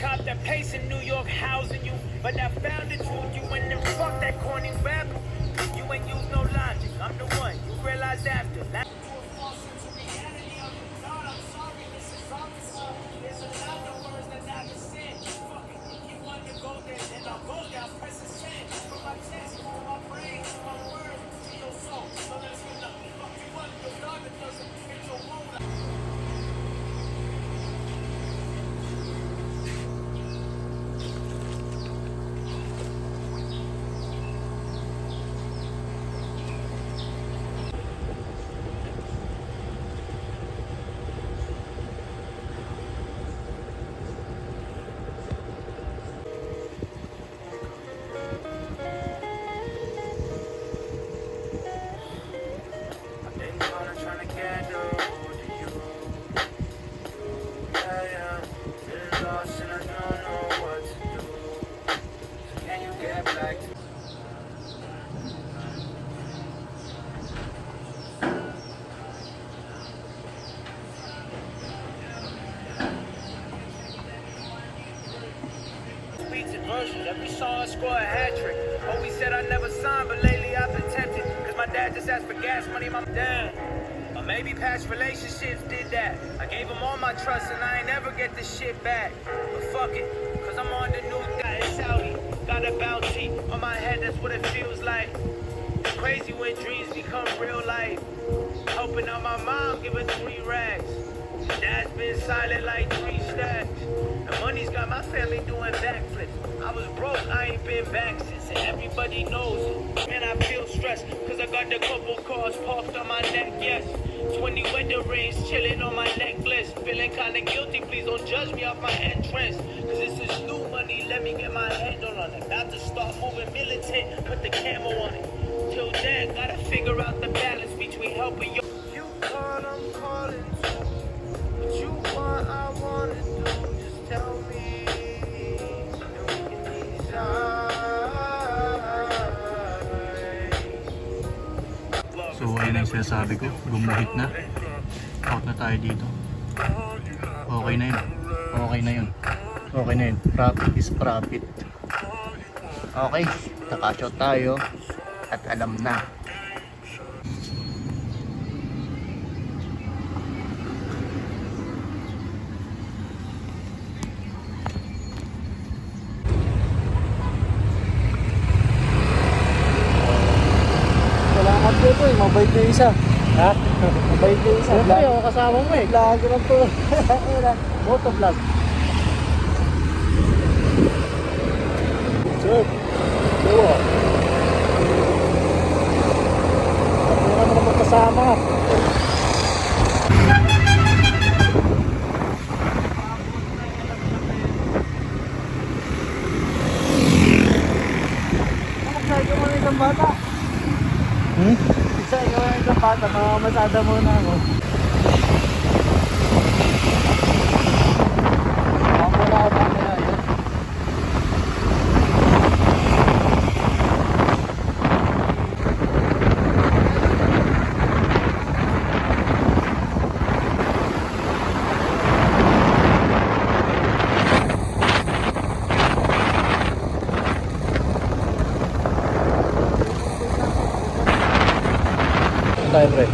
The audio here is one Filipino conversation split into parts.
cop that pace in New York housing you, but I found the truth. You went and fuck that corny rap. You ain't use no logic. I'm the one you realized after. Every song score a hat trick. Always said I never signed, but lately I've been tempted. Cause my dad just asked for gas money, my dad. Or maybe past relationships did that. I gave him all my trust and I ain't never get this shit back. But fuck it, cause I'm on the new guy in Saudi. Got a bounty on my head, that's what it feels like. It's crazy when dreams become real life. Helping out my mom, give her 3 rags. Dad's been silent like 3 stacks. The money's got my family doing backflips. I was broke, I ain't been back since, and everybody knows it. Man, I feel stressed, cause I got the couple cars parked on my neck, yes. 20 weather rings chilling on my necklace. Feeling kinda guilty, please don't judge me off my entrance. Cause this is new money, let me get my handle on it. About to start moving militant, put the camo on it. Till then, gotta figure out the balance between helping you. You call, I'm calling too. What you want, I wanna do, just tell me. So ayun na yung sinasabi ko, gumuhit na. Out na tayo dito. Okay na yun. Okay na yun. Okay na yun. Profit is profit. Okay, nakashot tayo at alam na. Mabait na isa. Ha? Mabait na isa. Ito yung kasama mo eh. Vlogger ang to. Motovlog. Sir. Diwa. Ako na naman magkasama. Mag-side ka muna isang bata. Isa, ikaw na isang bata, mamamasada muna ako. Mamula ako, mamula yun. Tayo pre.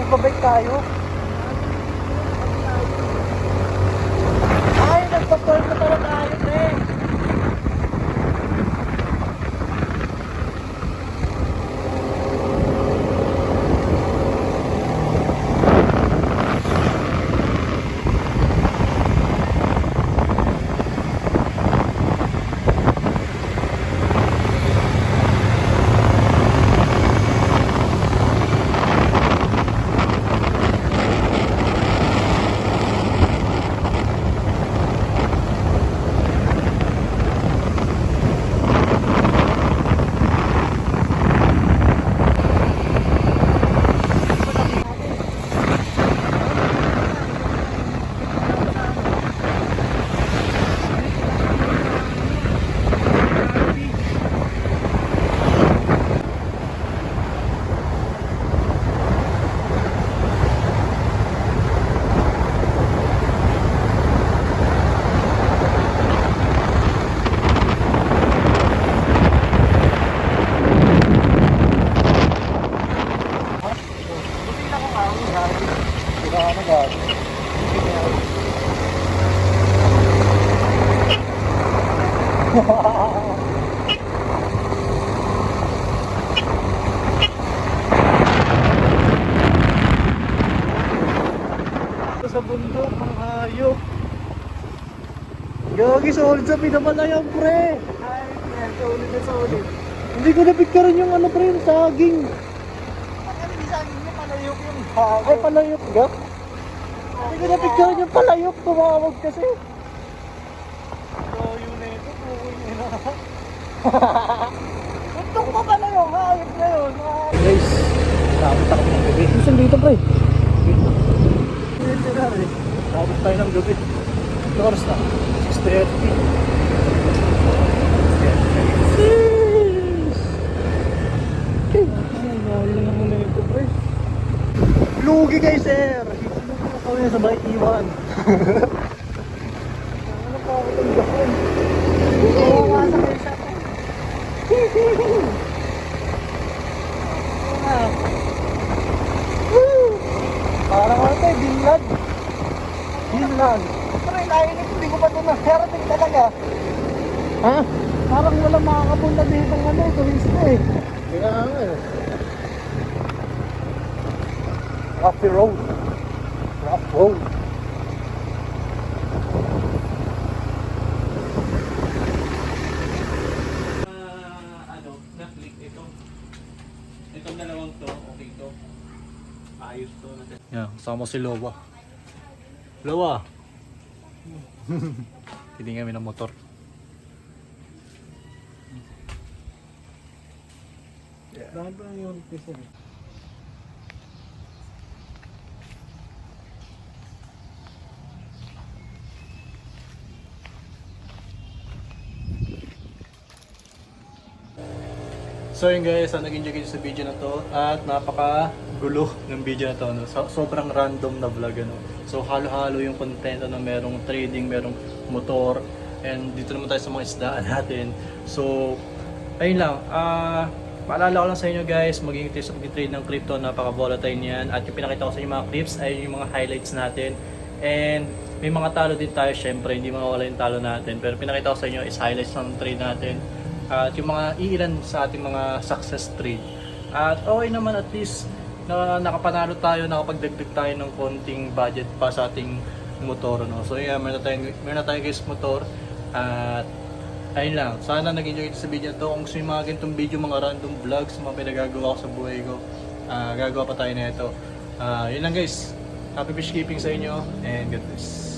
Nagbabike tayo. Ay, nagpa-curve na pala tayo, eh. Sa bundok, mga hayop. Gagi, solid sa pinamalayan, pre. Ay, solid na solid. Hindi ko napicturean yung ano, pre, yung saging. Ano yung saging niya? Palayok yung bago. Ay, palayok ga? Hindi ko napicturean yung palayok. Tumawag kasi. So, yun na ito. Pukoy nyo na. Untok pa pala yung hayop na yun. Guys, nakakita kami ng gabi. Saan dito, pre? Tapos tayo ng gabi. Ito oras na? 6:30. Okay. Ay, na muna ito, pre. Lugi guys, sir! Ako yun sa bike iwan. Ano pa ako itong gawin? Mawawasa kayo sa akin. Parang ano tayo, binlad. Binlad. Pero ilahin ito, hindi ko pa ito nakarating talaga. Ha? Parang wala makakapunta dito ng ano, turista eh. Kaya nga eh. Roughy road. Rough road. Na-click ito. Itong dalawang to, okay to. Ayos to. Yan, kasama si Lowa. Lowa! Hindi kami ng motor. Dahil pa yung pisa eh. So yun guys, nag-enjoy kayo sa video na to at napaka gulo ng video na to, no? Sobrang random na vlog, ano? So halo-halo yung content, ano? Merong trading, merong motor, and dito naman tayo sa mga isdaan natin. So ayun lang, paalala ko lang sa inyo guys, maging tayo sa pag-trade ng crypto, napaka-volatile niyan, at yung pinakita ko sa inyo mga clips ay yung mga highlights natin, and may mga talo din tayo, syempre hindi mawala yung talo natin, pero pinakita ko sa inyo is highlights ng trade natin at yung mga iilan sa ating mga success trade. At okay naman, at least na nakapanalo tayo, nakapagdagdag tayo ng konting budget pa sa ating motor, no? So yeah, meron na tayo guys motor. At ayun lang, sana nag-enjoy ito sa video na to. Kung gusto yung mga ganitong video, mga random vlogs, mga pinagagawa ko sa buhay ko, gagawa pa tayo na ito. Yun lang guys, happy fish keeping sa inyo, and God bless.